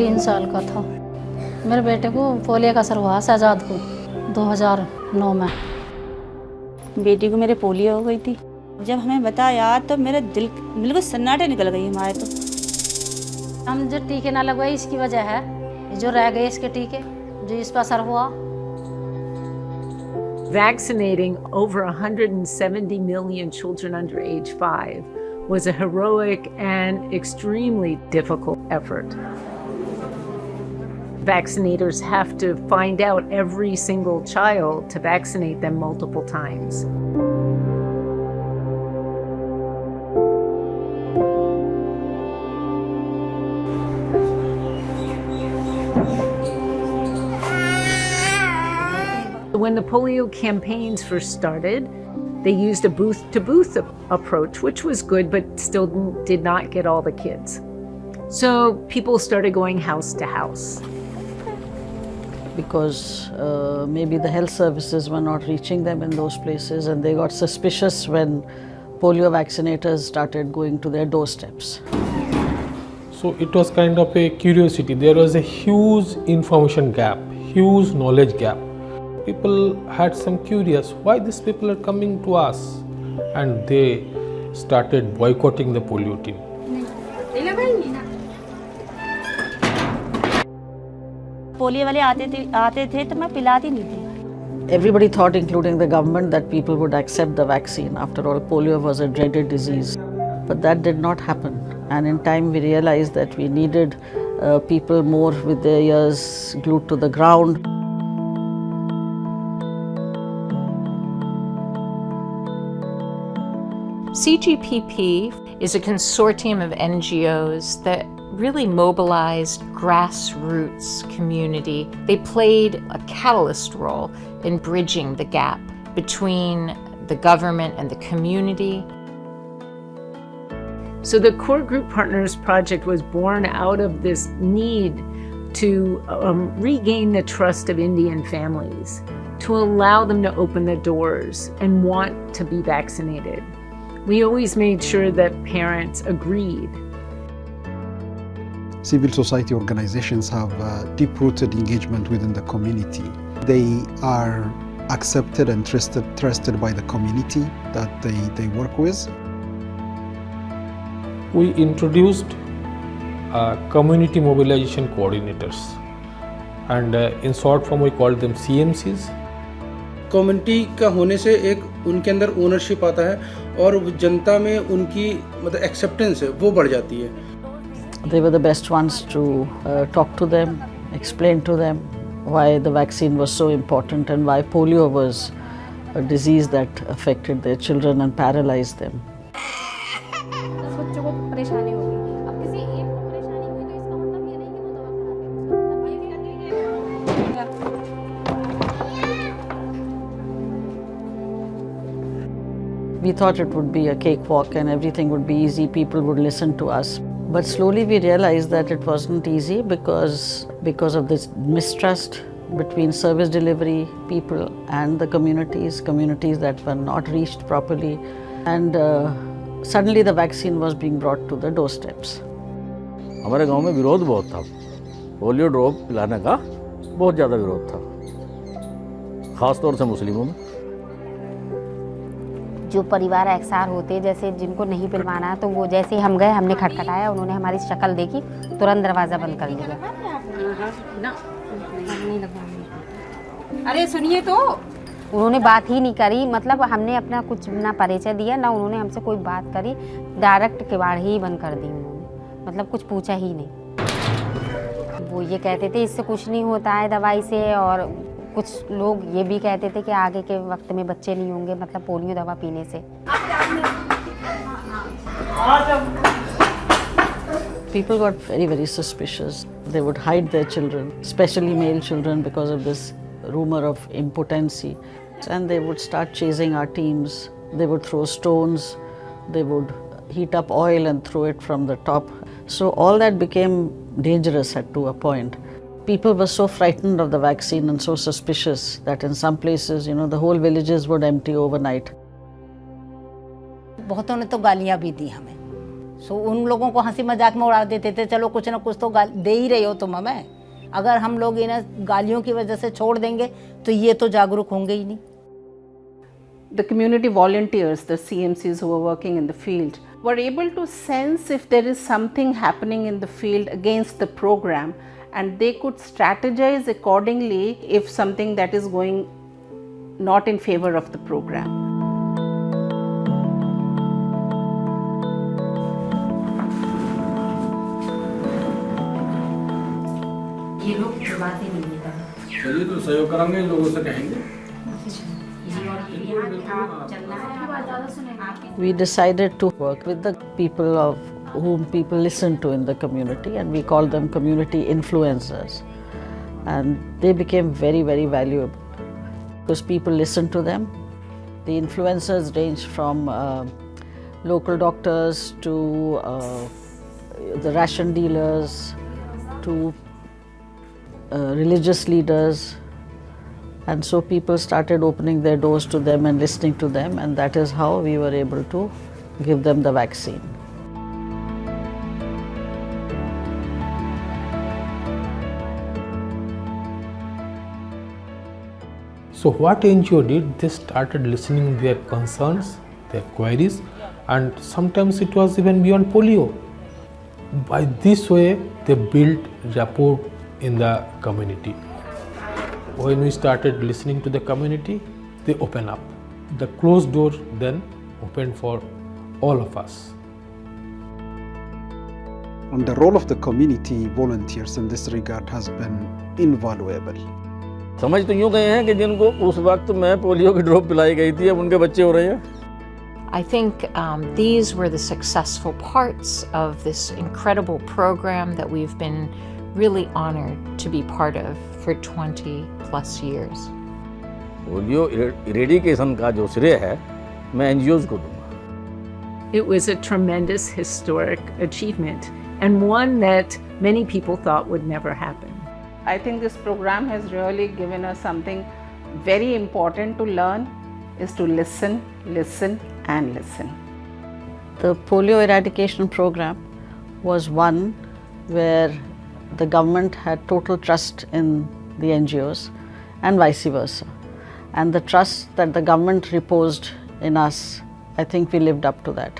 3 साल का था। मेरे बेटे को पोलियो का असर हुआ शहजाद को 2009 में। बेटी को मेरे पोलियो हो गई थी। जब हमें बताया तो मेरा दिल बिल्कुल सन्नाटे निकल गई हमारे तो। हम जो टीके ना लगवाए इसकी वजह है, जो रह गए इसके टीके जो इस पर असर हुआ। Vaccinating over 170 million children under age 5 was a heroic and extremely difficult effort. Vaccinators have to find out every single child to vaccinate them multiple times. When the polio campaigns first started, they used a booth-to-booth approach, which was good, but still did not get all the kids. So people started going house to house. Because maybe the health services were not reaching them in those places, and they got suspicious when polio vaccinators started going to their doorsteps. So it was kind of a curiosity. There was a huge information gap, huge knowledge gap. People had some curious, why these people are coming to us? And they started boycotting the polio team. Polio वाले आते थे तो मैं पिलाती नहीं थी। Everybody thought, including the government, that people would accept the vaccine. After all, polio was a dreaded disease. But that did not happen. And in time we realized that we needed people more with their ears glued to the ground. CGPP is a consortium of NGOs that really mobilized grassroots community. They played a catalyst role in bridging the gap between the government and the community. So the Core Group Partners project was born out of this need to regain the trust of Indian families, to allow them to open the doors and want to be vaccinated. We always made sure that parents agreed. Civil society organizations have deep-rooted engagement within the community. They are accepted and trusted by the community that they work with. We introduced community mobilization coordinators, and in short form we called them CMCs. Community का होने से एक उनके अंदर ownership आता है और जनता में उनकी मतलब एक्सेप्टेंस है वो बढ़ जाती है। They were the best ones to talk to them, explain to them why the vaccine was so important and why polio was a disease that affected their children and paralyzed them. बच्चों को परेशानी होगी। अब किसी एक को परेशानी हुई तो इसका मतलब ये नहीं कि वो दवा खा रहा है। We thought it would be a cakewalk and everything would be easy, people would listen to us. But slowly we realized that it wasn't easy because of this mistrust between service delivery people and the communities that were not reached properly. And suddenly the vaccine was being brought to the doorsteps. हमारे गांव में विरोध बहुत था, polio drop पिलाने का बहुत ज़्यादा विरोध था, खास तौर से मुस्लिमों में। जो परिवार एक्सार होते जैसे जिनको नहीं पिलवाना है तो वो जैसे हम गए हमने खटखटाया, उन्होंने हमारी शक्ल देखी, तुरंत दरवाज़ा बंद कर दिया। अरे सुनिए तो, उन्होंने बात ही नहीं करी, मतलब हमने अपना कुछ ना परिचय दिया ना उन्होंने हमसे कोई बात करी, डायरेक्ट किवाड़ ही बंद कर दी उन्होंने, मतलब कुछ पूछा ही नहीं। वो ये कहते थे इससे कुछ नहीं होता है दवाई से, और कुछ लोग ये भी कहते थे कि आगे के वक्त में बच्चे नहीं होंगे मतलब पोलियो दवा पीने से। People got very, very suspicious. They would hide their children, especially male children, because of this rumor of impotency. And they would start chasing our teams. They would throw stones. They would heat up oil and throw it from the top. So all that became dangerous to a point. People were so frightened of the vaccine and so suspicious that in some places, the whole villages would empty overnight. बहुतों ने तो गालियाँ भी दी हमें, सो उन लोगों को हंसी मजाक में उड़ा देते थे, चलो कुछ ना कुछ तो दे ही रहे हो तुम हमें, अगर हम लोग इन्हें गालियों की वजह से छोड़ देंगे तो ये तो जागरूक होंगे ही नहीं। The community volunteers, the CMCs who were working in the field, were able to sense if there is something happening in the field against the program, and they could strategize accordingly if something that is going not in favor of the program. ये लोग बात ही नहीं करते। चलिए तो सहयोग करेंगे, लोगों से कहेंगे। We decided to work with the people of whom people listen to in the community, and we call them community influencers. And they became very, very valuable because people listened to them. The influencers range from local doctors to the ration dealers to religious leaders. And so people started opening their doors to them and listening to them, and that is how we were able to give them the vaccine. So what NGO did, they started listening their concerns, their queries, and sometimes it was even beyond polio. By this way, they built rapport in the community. When we started listening to the community, they open up. The closed door then opened for all of us. And the role of the community volunteers in this regard has been invaluable. समझ तो यूँ गए हैं कि जिनको उस वक्त में पोलियो की ड्रॉप पिलाई गई थी, अब उनके बच्चे हो रहे हैं। I think these were the successful parts of this incredible program that we've been really honored to be part of for 20 plus years. Polio eradication का जो श्रेय है मैं एनजीओज को दूंगा। It was a tremendous historic achievement and one that many people thought would never happen. I think this program has really given us something very important to learn, is to listen, listen and listen. The polio eradication program was one where the government had total trust in the NGOs and vice versa. And the trust that the government reposed in us, I think we lived up to that.